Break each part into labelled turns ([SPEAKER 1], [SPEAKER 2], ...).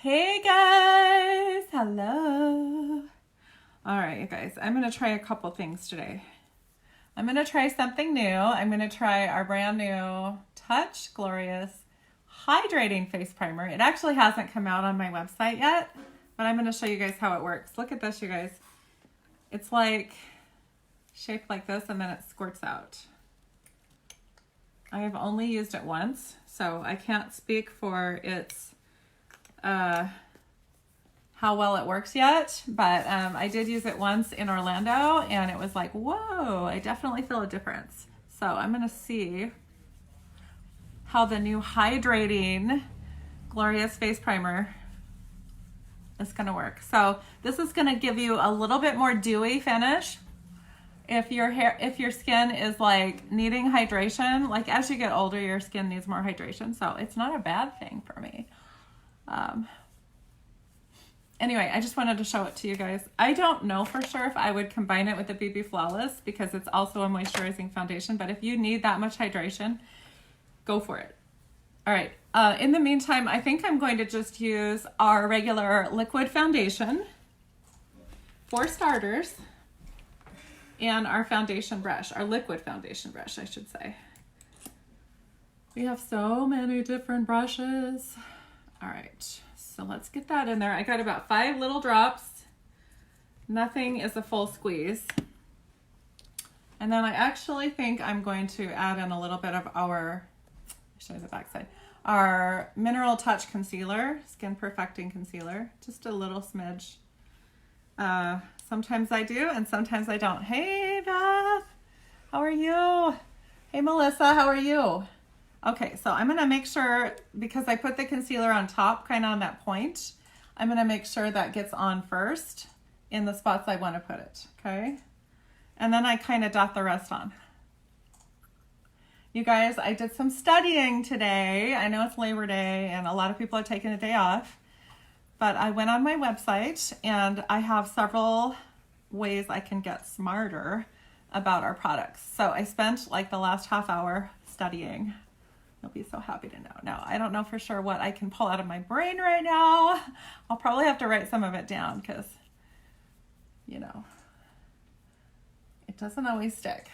[SPEAKER 1] Hey guys, hello. All right, you guys, I'm gonna try a couple things today. I'm gonna try something new. I'm gonna try our brand new Touch Glorious Hydrating Face Primer. It actually hasn't come out on my website yet, but I'm gonna show you guys how it works. Look at this, you guys. It's like shaped like this and then it squirts out. I have only used it once, so I can't speak for its how well it works yet, but I did use it once in Orlando and it was like, whoa, I definitely feel a difference. So I'm gonna see how the new hydrating Glorious Face Primer is gonna work. So this is gonna give you a little bit more dewy finish. If your skin is like needing hydration, like as you get older, your skin needs more hydration. So it's not a bad thing for me. Anyway, I just wanted to show it to you guys. I don't know for sure if I would combine it with the BB Flawless because it's also a moisturizing foundation, but if you need that much hydration, go for it. All right, in the meantime, I think I'm going to just use our regular liquid foundation for starters and our foundation brush, our liquid foundation brush, I should say. We have so many different brushes. All right. So let's get that in there. I got about 5 little drops. Nothing is a full squeeze. And then I actually think I'm going to add in a little bit of our, show you the backside, our Mineral Touch Concealer, Skin Perfecting Concealer. Just a little smidge. Sometimes I do and sometimes I don't. Hey Beth, how are you? Hey Melissa, how are you? Okay, so I'm gonna make sure, because I put the concealer on top, kind of on that point, I'm gonna make sure that gets on first in the spots I wanna put it, okay? And then I kind of dot the rest on. You guys, I did some studying today. I know it's Labor Day and a lot of people are taking a day off, but I went on my website and I have several ways I can get smarter about our products. So I spent like the last half hour studying. You'll be so happy to know. Now, I don't know for sure what I can pull out of my brain right now. I'll probably have to write some of it down because, you know, it doesn't always stick.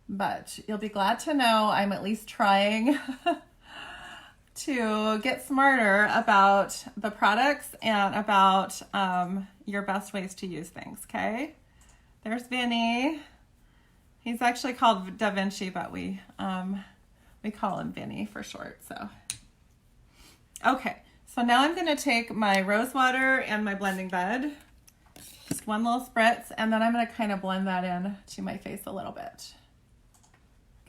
[SPEAKER 1] But you'll be glad to know I'm at least trying to get smarter about the products and about your best ways to use things, okay? There's Vinny. He's actually called Da Vinci, but we call him Vinny for short, so. Okay, so now I'm gonna take my rose water and my blending bed, just one little spritz, and then I'm gonna kind of blend that in to my face a little bit.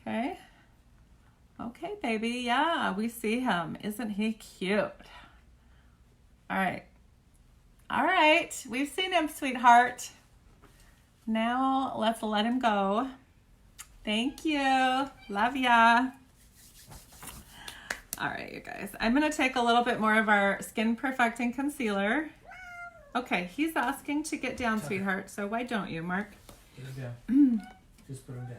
[SPEAKER 1] Okay. Okay, baby, yeah, we see him. Isn't he cute? All right. All right, we've seen him, sweetheart. Now let's let him go. Thank you, love ya. All right, you guys, I'm gonna take a little bit more of our Skin Perfecting Concealer. Okay, he's asking to get down, sweetheart, so why don't you, Mark?
[SPEAKER 2] Get him down. Just put him down.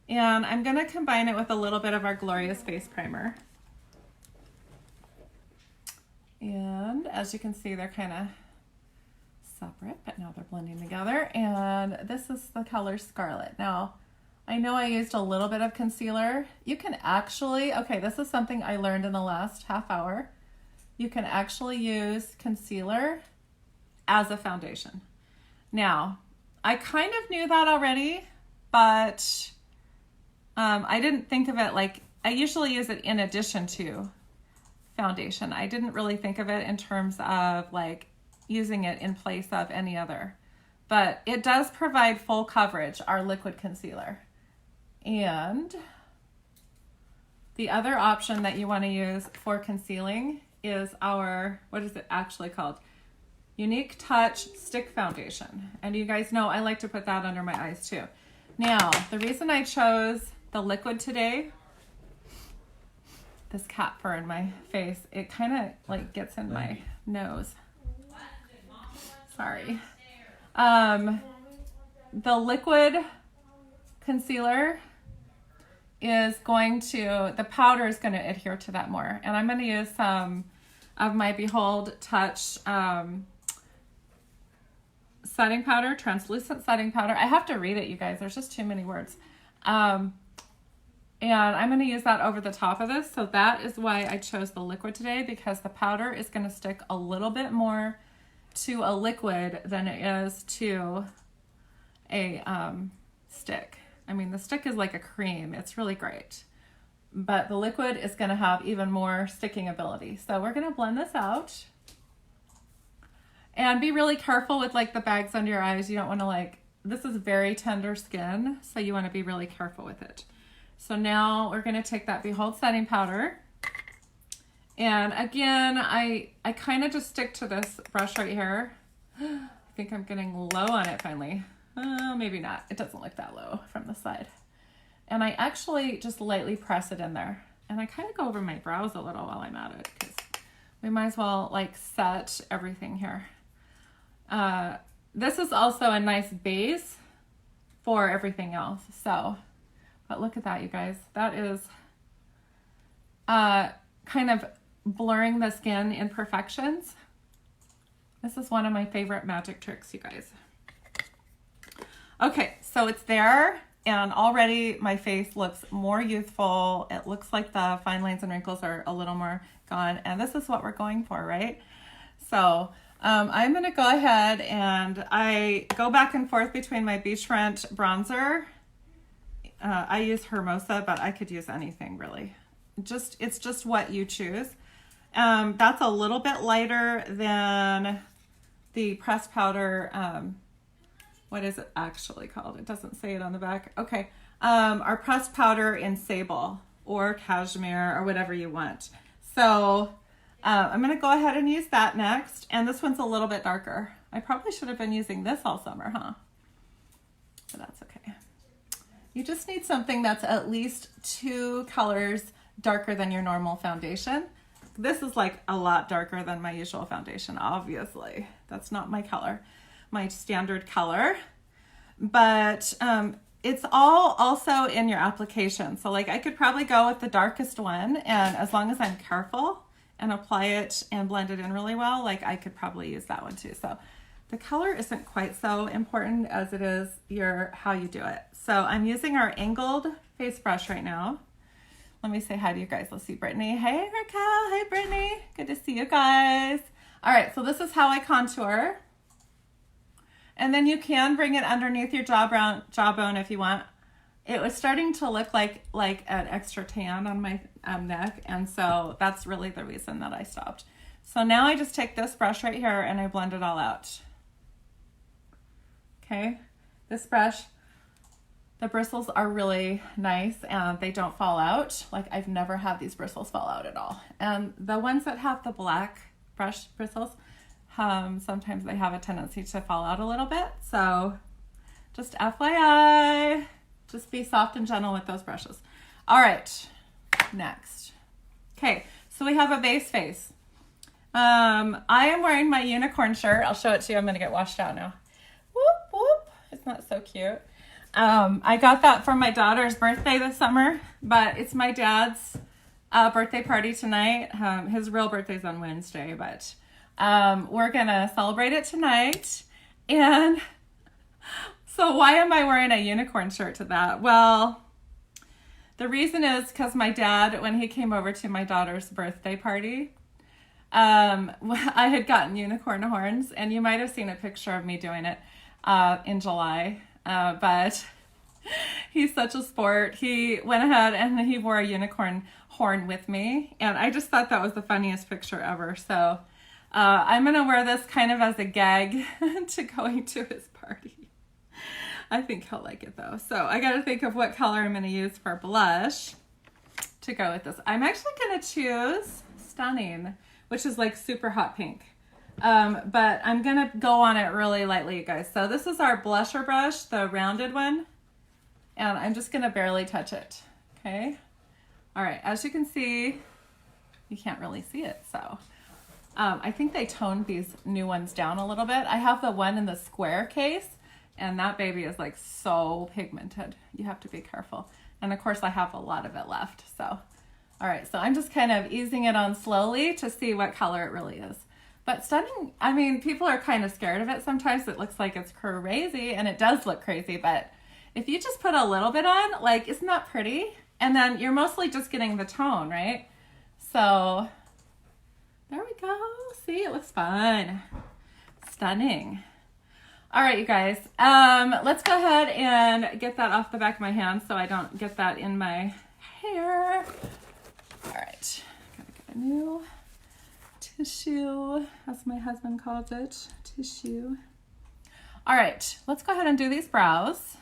[SPEAKER 1] And I'm gonna combine it with a little bit of our Glorious Face Primer. And as you can see, they're kind of separate, but now they're blending together. And this is the color Scarlet. Now, I know I used a little bit of concealer. You can actually, okay, this is something I learned in the last half hour. You can actually use concealer as a foundation. Now, I kind of knew that already, but I didn't think of it like, I usually use it in addition to foundation. I didn't really think of it in terms of like using it in place of any other. But it does provide full coverage, our liquid concealer. And the other option that you want to use for concealing is our, what is it actually called? Unique Touch Stick Foundation. And you guys know I like to put that under my eyes too. Now, the reason I chose the liquid today, this cat fur in my face, it kind of like gets in my nose. Sorry. The liquid concealer is going to, the powder is going to adhere to that more. And I'm going to use some of my Behold Touch setting powder, translucent setting powder. I have to read it, you guys. There's just too many words. And I'm going to use that over the top of this. So that is why I chose the liquid today, because the powder is going to stick a little bit more to a liquid than it is to a stick. I mean, the stick is like a cream. It's really great. But the liquid is going to have even more sticking ability. So we're going to blend this out. And be really careful with like the bags under your eyes. You don't want to like, this is very tender skin, so you want to be really careful with it. So now we're going to take that Behold setting powder. And again, I kind of just stick to this brush right here. I think I'm getting low on it finally. Maybe not. It doesn't look that low from the side. And I actually just lightly press it in there. And I kind of go over my brows a little while I'm at it, because we might as well like set everything here. This is also a nice base for everything else. So, but look at that, you guys. That is kind of blurring the skin imperfections. This is one of my favorite magic tricks, you guys. Okay, so it's there, and already my face looks more youthful. It looks like the fine lines and wrinkles are a little more gone, and this is what we're going for, right? So I'm going to go ahead and I go back and forth between my Beachfront bronzer. I use Hermosa, but I could use anything really. It's just what you choose. That's a little bit lighter than the pressed powder. What is it actually called? It doesn't say it on the back. Okay. Our pressed powder in sable or cashmere or whatever you want. So I'm going to go ahead and use that next. And this one's a little bit darker. I probably should have been using this all summer, huh? But that's okay. You just need something that's at least 2 colors darker than your normal foundation. This is like a lot darker than my usual foundation, obviously. That's not my color, my standard color. But it's all also in your application. So like I could probably go with the darkest one, and as long as I'm careful and apply it and blend it in really well, like I could probably use that one too. So the color isn't quite so important as it is how you do it. So I'm using our angled face brush right now. Let me say hi to you guys. Let's see Brittany. Hey Raquel, hey Brittany. Good to see you guys. All right, so this is how I contour. And then you can bring it underneath your jawbone if you want. It was starting to look like an extra tan on my neck, and so that's really the reason that I stopped. So now I just take this brush right here and I blend it all out. Okay, this brush, the bristles are really nice and they don't fall out. Like I've never had these bristles fall out at all. And the ones that have the black brush bristles, sometimes they have a tendency to fall out a little bit. So just FYI, just be soft and gentle with those brushes. All right, next. Okay, so we have a base face. I am wearing my unicorn shirt. I'll show it to you. I'm gonna get washed out now. Whoop, whoop. It's not so cute. I got that for my daughter's birthday this summer, but it's my dad's birthday party tonight. His real birthday's on Wednesday, but we're gonna celebrate it tonight. And so why am I wearing a unicorn shirt to that? Well, the reason is because my dad, when he came over to my daughter's birthday party, I had gotten unicorn horns, and you might have seen a picture of me doing it in July. But he's such a sport. He went ahead and he wore a unicorn horn with me, and I just thought that was the funniest picture ever. So I'm gonna wear this kind of as a gag to going to his party. I think he'll like it though. So I gotta think of what color I'm gonna use for blush to go with this. I'm actually gonna choose Stunning, which is like super hot pink. But I'm gonna go on it really lightly, you guys. So this is our blusher brush, the rounded one, and I'm just gonna barely touch it, okay? All right, as you can see, you can't really see it, so. I think they toned these new ones down a little bit. I have the one in the square case, and that baby is like so pigmented. You have to be careful. And of course I have a lot of it left, so. All All right, so I'm just kind of easing it on slowly to see what color it really is. But stunning, I mean, people are kind of scared of it sometimes. It looks like it's crazy, and it does look crazy, but if you just put a little bit on, like, isn't that pretty? And then you're mostly just getting the tone, right? So there we go. See, it looks fun. Stunning. All right, you guys, let's go ahead and get that off the back of my hand so I don't get that in my hair. All right, gotta get a new tissue, as my husband calls it, tissue. All right, let's go ahead and do these brows,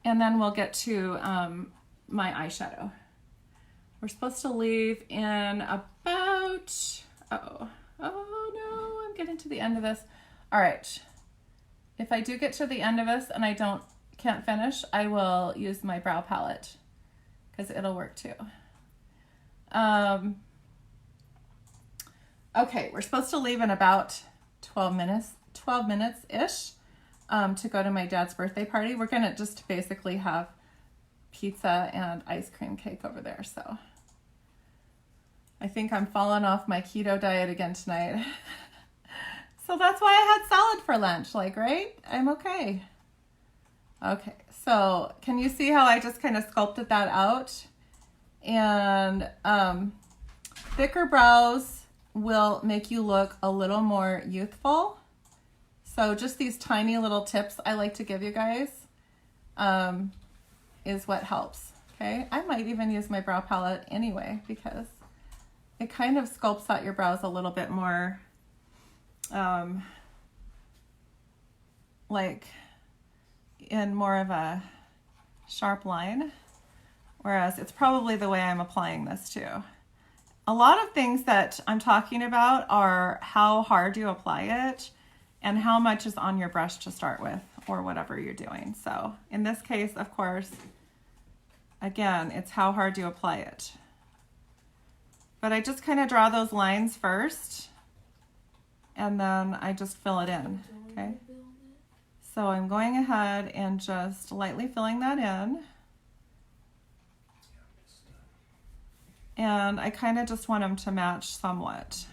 [SPEAKER 1] and then we'll get to my eyeshadow. We're supposed to leave in about, oh no, I'm getting to the end of this. All right. If I do get to the end of this and I can't finish, I will use my brow palette because it'll work too. Okay, we're supposed to leave in about 12 minutes-ish to go to my dad's birthday party. We're gonna just basically have pizza and ice cream cake over there, so I think I'm falling off my keto diet again tonight. So that's why I had salad for lunch, like, right? I'm okay. Okay, so can you see how I just kind of sculpted that out? And thicker brows will make you look a little more youthful. So just these tiny little tips I like to give you guys is what helps, okay? I might even use my brow palette anyway because it kind of sculpts out your brows a little bit more like in more of a sharp line, whereas it's probably the way I'm applying this too. A lot of things that I'm talking about are how hard you apply it and how much is on your brush to start with or whatever you're doing. So in this case, of course, again, it's how hard you apply it. But I just kind of draw those lines first and then I just fill it in, okay? So I'm going ahead and just lightly filling that in. And I kind of just want them to match somewhat.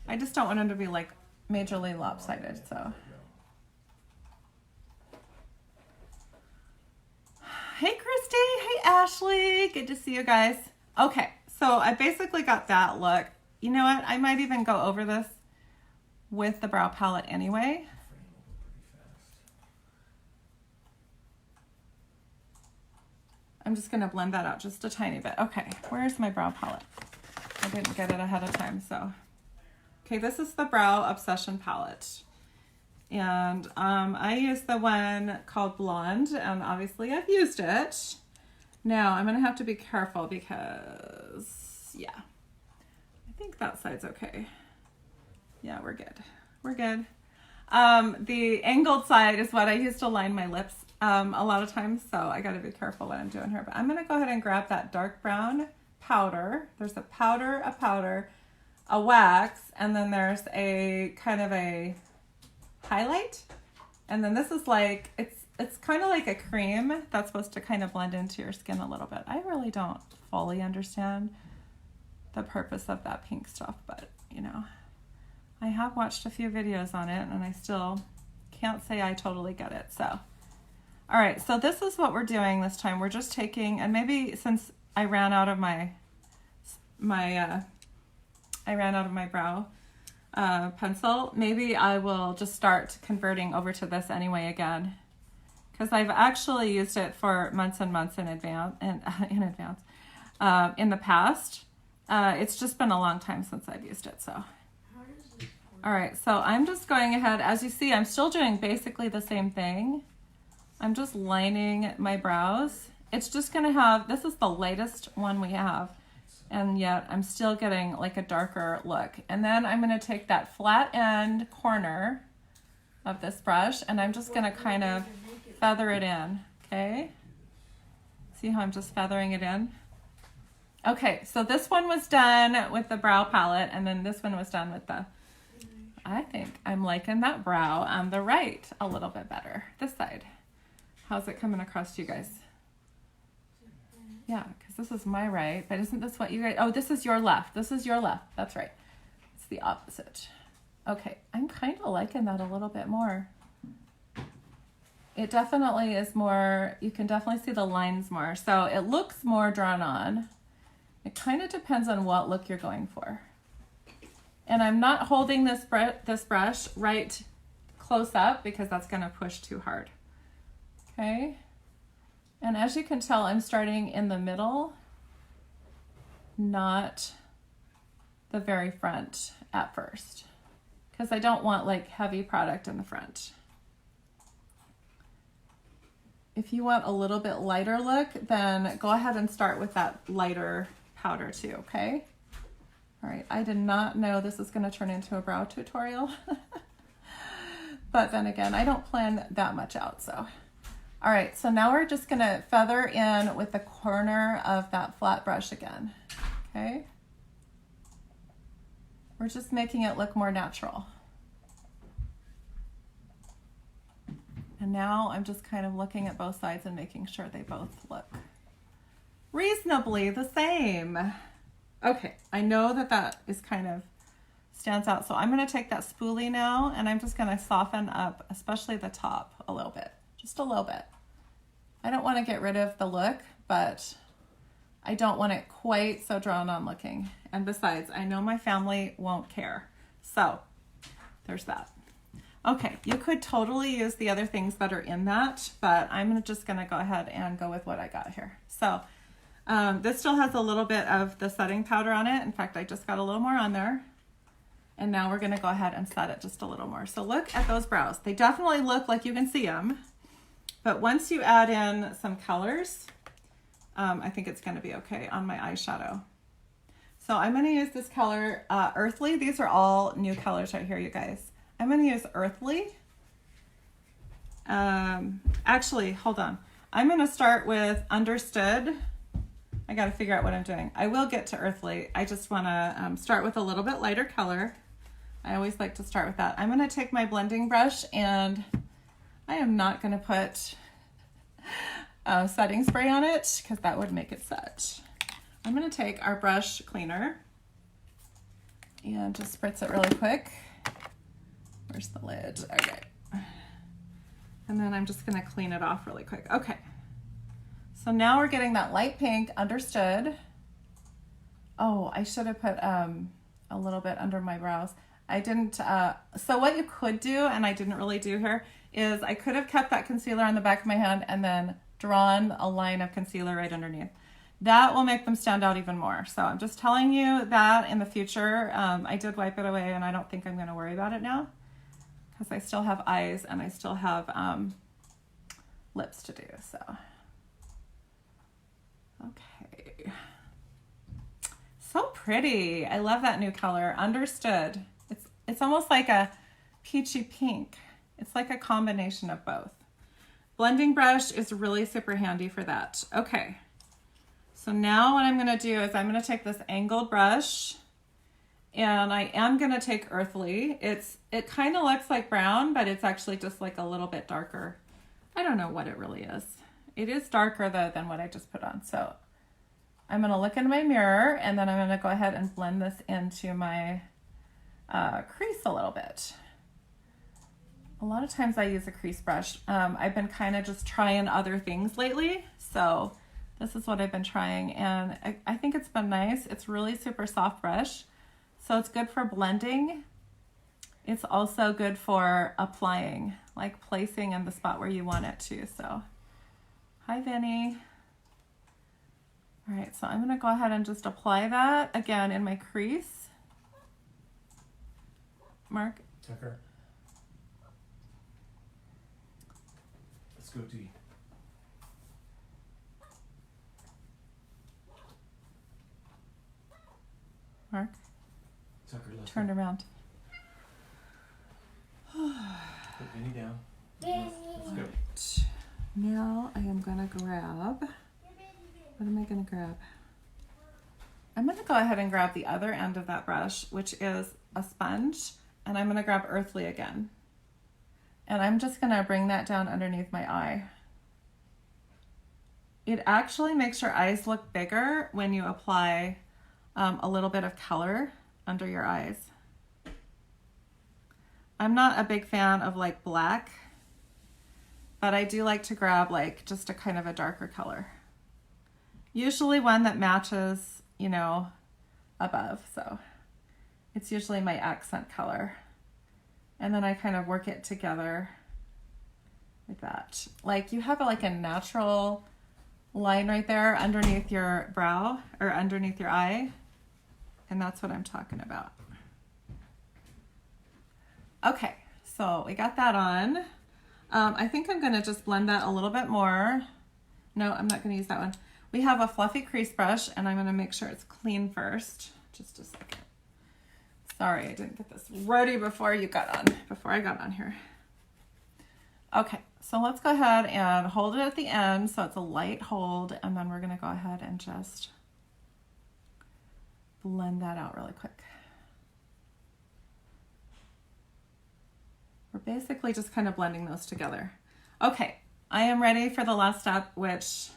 [SPEAKER 1] I just don't want them to be like majorly lopsided, so. Hey Christy, hey Ashley, good to see you guys. Okay, so I basically got that look. You know what, I might even go over this with the brow palette anyway. I'm just gonna blend that out just a tiny bit. Okay, where's my brow palette? I didn't get it ahead of time, so. Okay, this is the Brow Obsession palette. And I use the one called Blonde, and obviously I've used it. Now, I'm gonna have to be careful because, yeah, I think that side's okay. Yeah, we're good. We're good. The angled side is what I use to line my lips a lot of times, so I gotta be careful what I'm doing here. But I'm gonna go ahead and grab that dark brown powder. There's a powder, a wax, and then there's a kind of a highlight. And then this is like, it's kind of like a cream that's supposed to kind of blend into your skin a little bit. I really don't fully understand the purpose of that pink stuff, but you know, I have watched a few videos on it and I still can't say I totally get it. So, all right, so this is what we're doing this time. We're just taking, and maybe since I ran out of my brow pencil, maybe I will just start converting over to this anyway again, because I've actually used it for months and months in advance, in the past. It's just been a long time since I've used it, so. All right, so I'm just going ahead. As you see, I'm still doing basically the same thing. I'm just lining my brows. It's just gonna have, this is the lightest one we have, and yet I'm still getting like a darker look. And then I'm gonna take that flat end corner of this brush and I'm just gonna kind of feather it in, okay? See how I'm just feathering it in? Okay, so this one was done with the brow palette, and then this one was done with the, I think I'm liking that brow on the right a little bit better, this side. How's it coming across to you guys? Yeah, because this is my right, but isn't this what you guys, oh, this is your left. This is your left. That's right. It's the opposite. Okay, I'm kind of liking that a little bit more. It definitely is more, you can definitely see the lines more. So it looks more drawn on. It kind of depends on what look you're going for. And I'm not holding this brush right close up because that's going to push too hard. Okay. And as you can tell, I'm starting in the middle, not the very front at first, because I don't want like heavy product in the front. If you want a little bit lighter look, then go ahead and start with that lighter powder too, okay? All right, I did not know this was gonna turn into a brow tutorial. But then again, I don't plan that much out, so. All right, so now we're just gonna feather in with the corner of that flat brush again, okay? We're just making it look more natural. And now I'm just kind of looking at both sides and making sure they both look reasonably the same. Okay, I know that that is kind of stands out. So I'm gonna take that spoolie now and I'm just gonna soften up, especially the top a little bit, just a little bit. I don't wanna get rid of the look, but I don't want it quite so drawn on looking. And besides, I know my family won't care. So there's that. Okay, you could totally use the other things that are in that, but I'm just gonna go ahead and go with what I got here. So this still has a little bit of the setting powder on it. In fact, I just got a little more on there. And now we're gonna go ahead and set it just a little more. So look at those brows. They definitely look like you can see them, but once you add in some colors, I think it's gonna be okay on my eyeshadow. So I'm gonna use this color, Earthly. These are all new colors right here, you guys. I'm gonna use Earthly. Actually, hold on. I'm gonna start with Understood. I gotta figure out what I'm doing. I will get to Earthly. I just wanna start with a little bit lighter color. I always like to start with that. I'm gonna take my blending brush and I am not gonna put setting spray on it because that would make it set. I'm gonna take our brush cleaner and just spritz it really quick. Where's the lid? Okay. And then I'm just gonna clean it off really quick. Okay. So now we're getting that light pink, Understood. Oh, I should have put a little bit under my brows. I didn't, so what you could do, and I didn't really do here, is I could have kept that concealer on the back of my hand and then drawn a line of concealer right underneath. That will make them stand out even more. So I'm just telling you that in the future. I did wipe it away and I don't think I'm gonna worry about it now because I still have eyes and I still have lips to do, so. Okay. So pretty. I love that new color, Understood. It's almost like a peachy pink. It's like a combination of both. Blending brush is really super handy for that. Okay. So now what I'm gonna do is I'm gonna take this angled brush and I am gonna take Earthly. It kind of looks like brown, but it's actually just like a little bit darker. I don't know what it really is. It is darker though than what I just put on. So I'm gonna look in my mirror and then I'm gonna go ahead and blend this into my crease a little bit. A lot of times I use a crease brush. I've been kind of just trying other things lately. So this is what I've been trying and I think it's been nice. It's really super soft brush. So it's good for blending. It's also good for applying, like placing in the spot where you want it to. So, hi Vinny. All right, so I'm gonna go ahead and just apply that again in my crease. Mark?
[SPEAKER 2] Tucker. Let's go to you.
[SPEAKER 1] Mark?
[SPEAKER 2] Tucker, let's
[SPEAKER 1] Turned
[SPEAKER 2] go.
[SPEAKER 1] around.
[SPEAKER 2] Put Vinny down. Let's go.
[SPEAKER 1] Now I am gonna grab, what am I gonna grab? I'm gonna go ahead and grab the other end of that brush, which is a sponge, and I'm gonna grab Earthly again. And I'm just gonna bring that down underneath my eye. it actually makes your eyes look bigger when you apply a little bit of color under your eyes. I'm not a big fan of like black, but I do like to grab like just a kind of a darker color. Usually one that matches, you know, above. So it's usually my accent color. And then I kind of work it together like that. Like you have like a natural line right there underneath your brow or underneath your eye. And that's what I'm talking about. Okay, so we got that on. I think I'm gonna just blend that a little bit more. No, I'm not gonna use that one. We have a fluffy crease brush and I'm gonna make sure it's clean first. Just a second. Sorry, I didn't get this ready before I got on here. Okay, so let's go ahead and hold it at the end so it's a light hold, and then we're gonna go ahead and just blend that out really quick. We're basically just kind of blending those together. Okay, I am ready for the last step, which,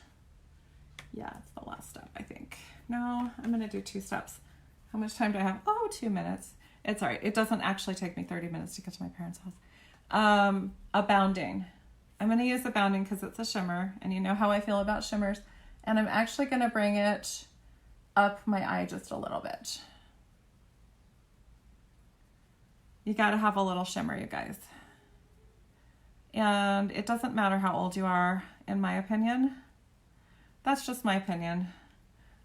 [SPEAKER 1] yeah, it's the last step, I think. No, I'm gonna do 2 steps. How much time do I have? Oh, 2 minutes. It's all right. It doesn't actually take me 30 minutes to get to my parents' house. A bounding. I'm gonna use a bounding because it's a shimmer, and you know how I feel about shimmers. And I'm actually gonna bring it up my eye just a little bit. You gotta have a little shimmer, you guys. And it doesn't matter how old you are, in my opinion. That's just my opinion.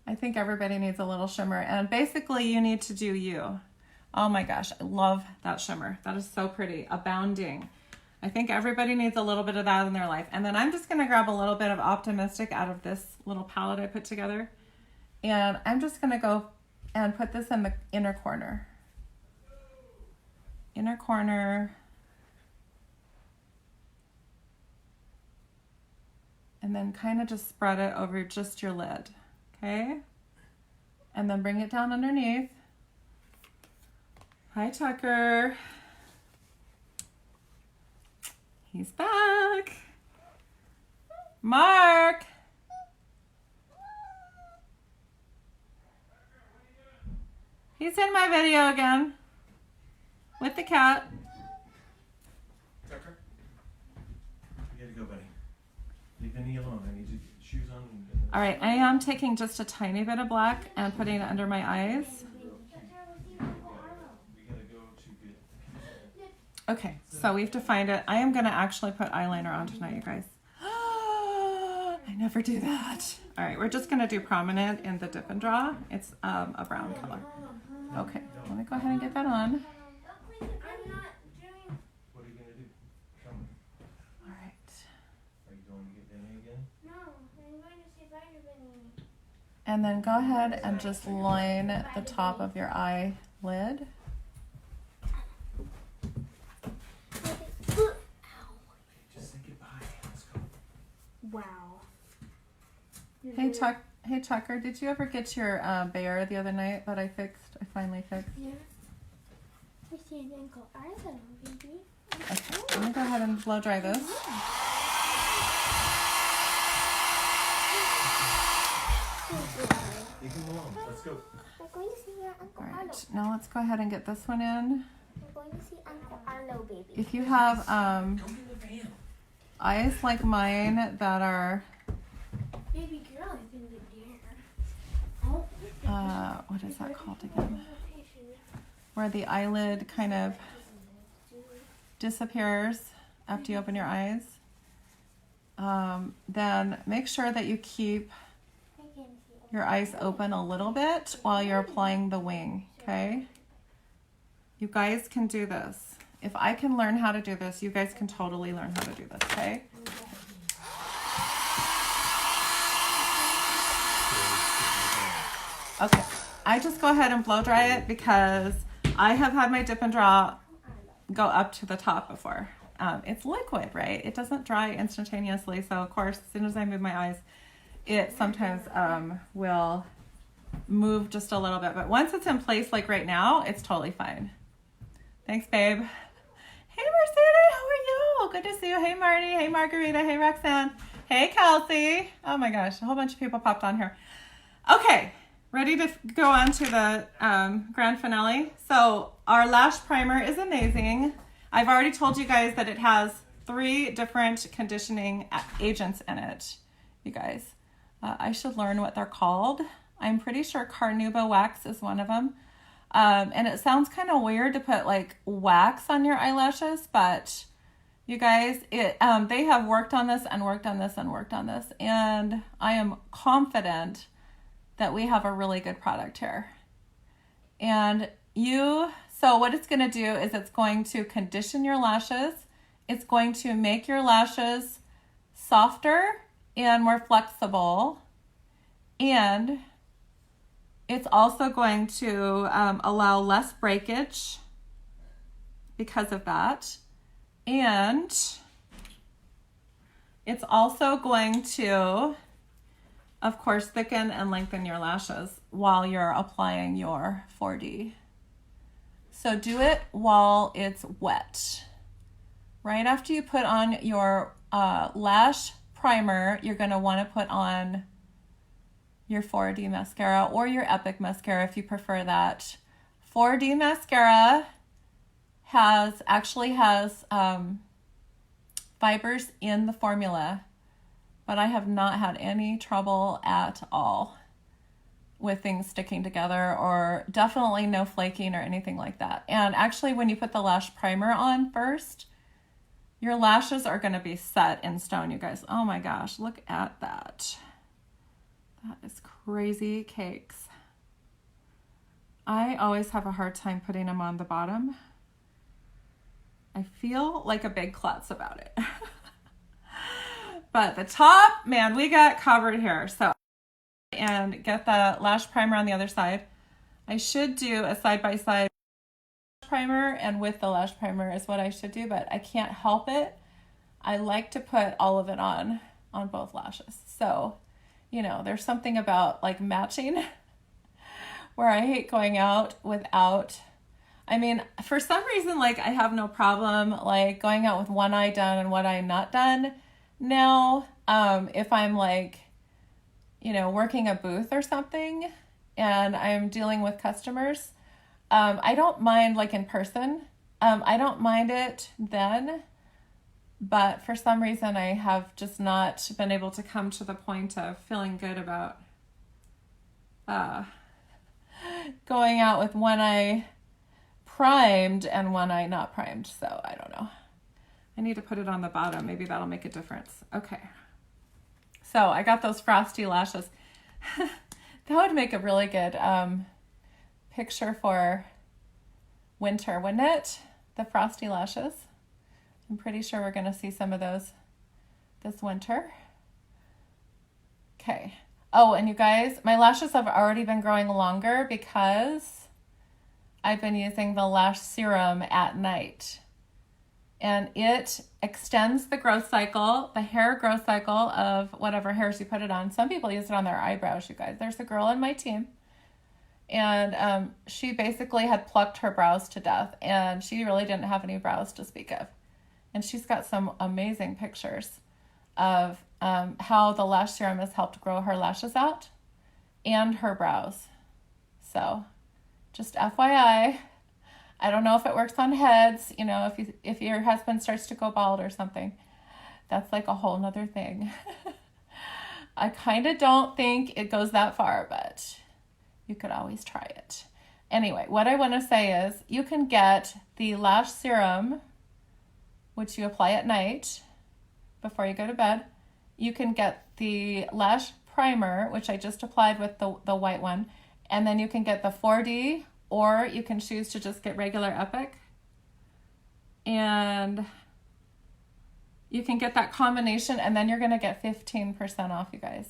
[SPEAKER 1] I think everybody needs a little shimmer, and basically you need to do you. Oh my gosh, I love that shimmer. That is so pretty. Abounding. I think everybody needs a little bit of that in their life. And then I'm just gonna grab a little bit of Optimistic out of this little palette I put together. And I'm just gonna go and put this in the inner corner. Inner corner. And then kind of just spread it over just your lid, okay? And then bring it down underneath. Hi, Tucker. He's back. Mark. He's in my video again. With the cat.
[SPEAKER 2] Tucker, you gotta go, buddy. Leave Vinny alone. I need you to get shoes on.
[SPEAKER 1] All right, I am taking just a tiny bit of black and putting it under my eyes.
[SPEAKER 2] We gotta go to get.
[SPEAKER 1] Okay, so we've defined it. I am gonna actually put eyeliner on tonight, you guys. I never do that. All right, we're just gonna do Prominent in the Dip and Draw. It's a brown color. Okay, let me go ahead and get that on.
[SPEAKER 2] What are you gonna do? Tell me.
[SPEAKER 1] All right.
[SPEAKER 2] Are you going to get Vinny again?
[SPEAKER 3] No, I'm going to see Spider-Man.
[SPEAKER 1] And then go ahead and just line the top of your eyelid.
[SPEAKER 2] Just say goodbye. Let's go.
[SPEAKER 3] Wow.
[SPEAKER 1] Hey Tucker, did you ever get your bear the other night that I fixed? I finally fixed.
[SPEAKER 3] Yeah. I see an ankle eyeliner, baby.
[SPEAKER 1] Okay, I'm gonna go ahead and blow dry this.
[SPEAKER 2] You can go on. Let's go.
[SPEAKER 3] We're going to see your Uncle
[SPEAKER 1] All
[SPEAKER 3] Arlo.
[SPEAKER 1] right, now let's go ahead and get this one in.
[SPEAKER 3] We're going to see Uncle Arlo, baby.
[SPEAKER 1] If you have
[SPEAKER 2] Go get the van.
[SPEAKER 1] eyes like mine that are,
[SPEAKER 3] Baby girl, I think the deer. Oh.
[SPEAKER 1] what is that called again? Where the eyelid kind of disappears after you open your eyes. Then make sure that you keep your eyes open a little bit while you're applying the wing, okay? You guys can do this. If I can learn how to do this, you guys can totally learn how to do this, okay? Okay, I just go ahead and blow dry it because I have had my Dip and Draw go up to the top before. It's liquid, right? It doesn't dry instantaneously, so of course, as soon as I move my eyes, it sometimes will move just a little bit. But once it's in place, like right now, it's totally fine. Thanks, babe. Hey, Mercedes, how are you? Good to see you. Hey, Marty. Hey, Margarita. Hey, Roxanne. Hey, Kelsey. Oh my gosh, a whole bunch of people popped on here. Okay, ready to go on to the grand finale. So our lash primer is amazing. I've already told you guys that it has 3 different conditioning agents in it, you guys. I should learn what they're called. I'm pretty sure Carnauba wax is one of them. And it sounds kind of weird to put like wax on your eyelashes, but you guys, they have worked on this and worked on this and worked on this, and I am confident that we have a really good product here. And so what it's going to do is it's going to condition your lashes. It's going to make your lashes softer and more flexible. And it's also going to allow less breakage because of that. And it's also going to, of course, thicken and lengthen your lashes while you're applying your 4D. So do it while it's wet. Right after you put on your lash primer, you're going to want to put on your 4D mascara or your Epic mascara if you prefer that. 4D mascara actually has fibers in the formula, but I have not had any trouble at all with things sticking together, or definitely no flaking or anything like that. And actually, when you put the lash primer on first, your lashes are going to be set in stone, you guys. Oh my gosh, look at that. That is crazy cakes. I always have a hard time putting them on the bottom. I feel like a big klutz about it. But the top, man, we got covered here. So, and get the lash primer on the other side. I should do a side-by-side primer, and with the lash primer is what I should do, but I can't help it. I like to put all of it on both lashes. So, you know, there's something about like matching where I hate going out without. I mean, for some reason, like I have no problem like going out with one eye done and one eye not done. Now, if I'm like, you know, working a booth or something and I'm dealing with customers, I don't mind like in person. I don't mind it then, but for some reason I have just not been able to come to the point of feeling good about going out with one eye primed and one eye not primed. So I don't know. I need to put it on the bottom. Maybe that'll make a difference. Okay. So I got those frosty lashes. That would make a really good picture for winter, wouldn't it? The frosty lashes. I'm pretty sure we're going to see some of those this winter. Okay. Oh, and you guys, my lashes have already been growing longer because I've been using the lash serum at night. And it extends the growth cycle, the hair growth cycle of whatever hairs you put it on. Some people use it on their eyebrows, you guys. There's a girl on my team, and she basically had plucked her brows to death, and she really didn't have any brows to speak of. And she's got some amazing pictures of how the lash serum has helped grow her lashes out and her brows. So just FYI, I don't know if it works on heads, you know, if your husband starts to go bald or something, that's like a whole nother thing. I kind of don't think it goes that far, but you could always try it. Anyway, what I want to say is you can get the lash serum, which you apply at night before you go to bed. You can get the lash primer, which I just applied with the white one, and then you can get the 4D, or you can choose to just get regular Epic. And you can get that combination, and then you're going to get 15% off, you guys.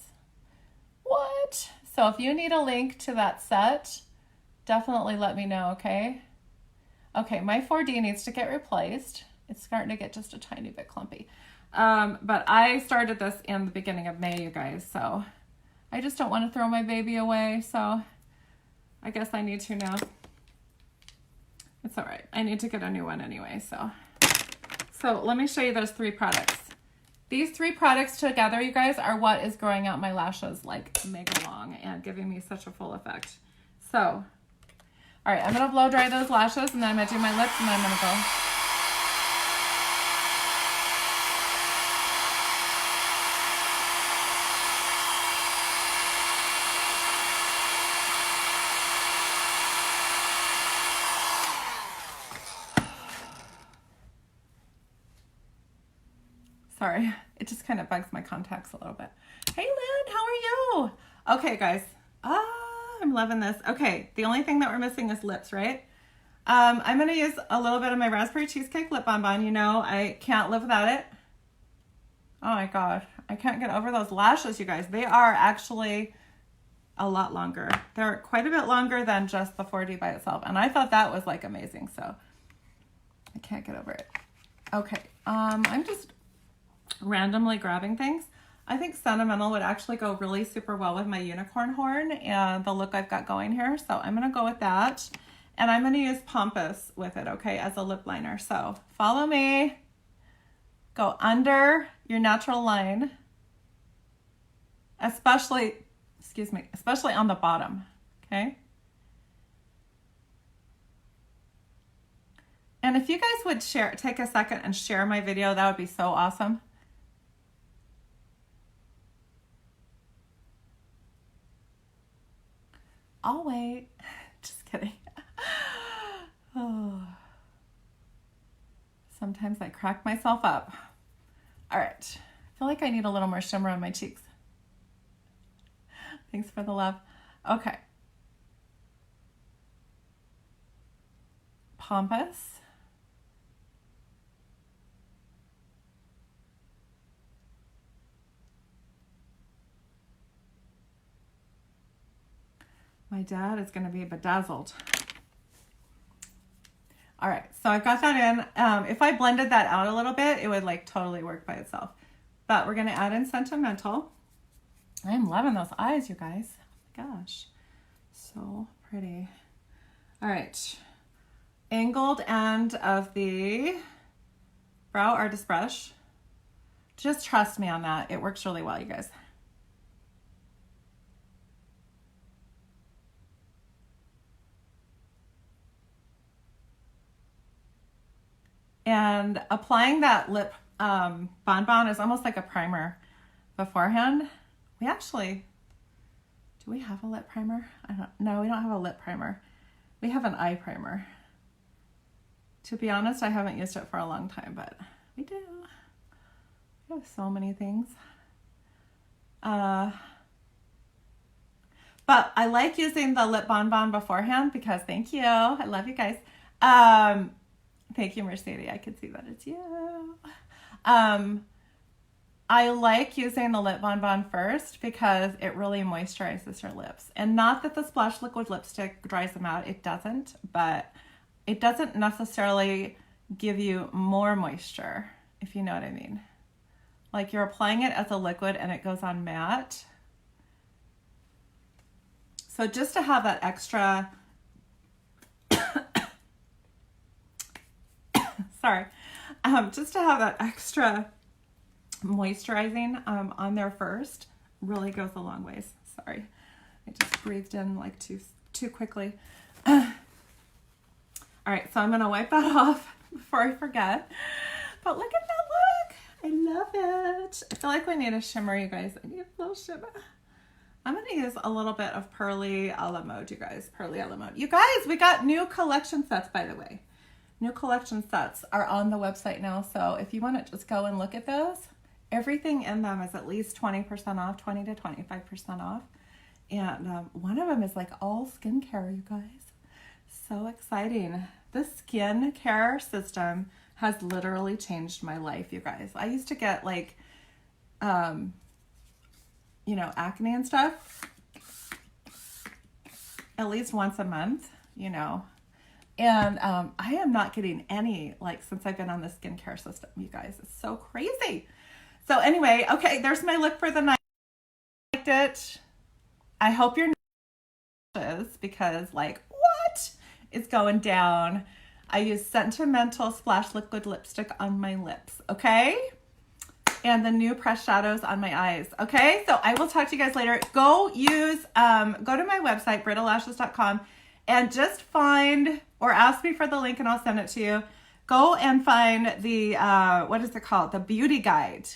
[SPEAKER 1] What? So if you need a link to that set, definitely let me know, okay? Okay, my 4D needs to get replaced. It's starting to get just a tiny bit clumpy. But I started this in the beginning of May, you guys, so I just don't want to throw my baby away, so I guess I need to now. It's all right. I need to get a new one anyway, so let me show you those 3 products. These 3 products together, you guys, are what is growing out my lashes like mega long and giving me such a full effect. So, all right, I'm gonna blow dry those lashes and then I'm gonna do my lips and then I'm gonna go. Sorry, it just kind of bugs my contacts a little bit. Hey, Lynn, how are you? Okay, guys. I'm loving this. Okay, the only thing that we're missing is lips, right? I'm going to use a little bit of my Raspberry Cheesecake Lip Bonbon. You know, I can't live without it. Oh my God. I can't get over those lashes, you guys. They are actually a lot longer. They're quite a bit longer than just the 4D by itself. And I thought that was like amazing. So I can't get over it. Okay. I'm just randomly grabbing things. I think Sentimental would actually go really super well with my unicorn horn and the look I've got going here. So I'm going to go with that. And I'm going to use Pompous with it, okay, as a lip liner. So follow me. Go under your natural line. Especially on the bottom, okay? And if you guys would take a second and share my video, that would be so awesome. I'll wait. Just kidding. Oh. Sometimes I crack myself up. All right. I feel like I need a little more shimmer on my cheeks. Thanks for the love. Okay. Pompous. My dad is going to be bedazzled. All right, so I've got that in. If I blended that out a little bit, it would like totally work by itself. But we're going to add in Sentimental. I'm loving those eyes, you guys. Oh my gosh, so pretty. All right, angled end of the Brow Artist brush. Just trust me on that. It works really well, you guys. And applying that lip bonbon is almost like a primer beforehand. We actually, do we have a lip primer? No, we don't have a lip primer. We have an eye primer. To be honest, I haven't used it for a long time, but we do. We have so many things. But I like using the lip bonbon beforehand because, thank you, I love you guys. Thank you, Mercedes. I can see that it's you. I like using the lip bonbon first because it really moisturizes your lips. And not that the Splash Liquid Lipstick dries them out. It doesn't, but it doesn't necessarily give you more moisture, if you know what I mean. Like you're applying it as a liquid and it goes on matte. So just to have that extra... just to have that extra moisturizing on there first really goes a long ways. Sorry, I just breathed in like too quickly. All right, so I'm gonna wipe that off before I forget. But look at that look. I love it. I feel like we need a shimmer, you guys. I need a little shimmer. I'm gonna use a little bit of Pearly a la Mode, you guys. Pearly a la Mode. You guys, we got new collection sets, by the way. New collection sets are on the website now, so if you want to just go and look at those, everything in them is at least 20% off, 20 to 25% off. And one of them is like all skincare, you guys. So exciting. This skincare system has literally changed my life, you guys. I used to get like, acne and stuff at least once a month, And I am not getting any, since I've been on the skincare system, you guys. It's so crazy. So anyway, okay, there's my look for the night. I liked it. I hope you're not, because, what is going down? I use Sentimental Splash Liquid Lipstick on my lips, okay? and the new pressed shadows on my eyes. Okay, so I will talk to you guys later. Go use, go to my website, brittalashes.com, and just find, or ask me for the link and I'll send it to you. Go and find the, what is it called? The beauty guide.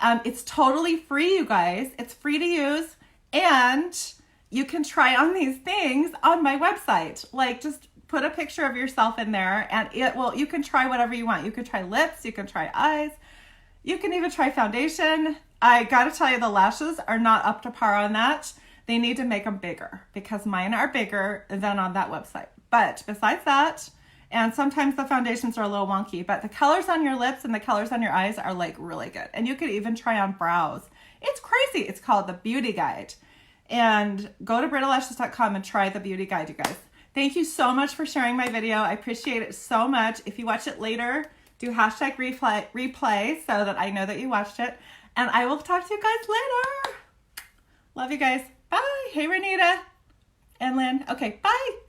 [SPEAKER 1] It's totally free, you guys. It's free to use, and you can try on these things on my website. Like, just put a picture of yourself in there, and you can try whatever you want. You can try lips, you can try eyes, you can even try foundation. I gotta tell you, the lashes are not up to par on that. They need to make them bigger because mine are bigger than on that website. But besides that, and sometimes the foundations are a little wonky, but the colors on your lips and the colors on your eyes are like really good. And you could even try on brows. It's crazy. It's called the Beauty Guide. And go to brittalashes.com and try the Beauty Guide, you guys. Thank you so much for sharing my video. I appreciate it so much. If you watch it later, do hashtag replay so that I know that you watched it. And I will talk to you guys later. Love you guys. Bye. Hey, Renita and Lynn. Okay, bye.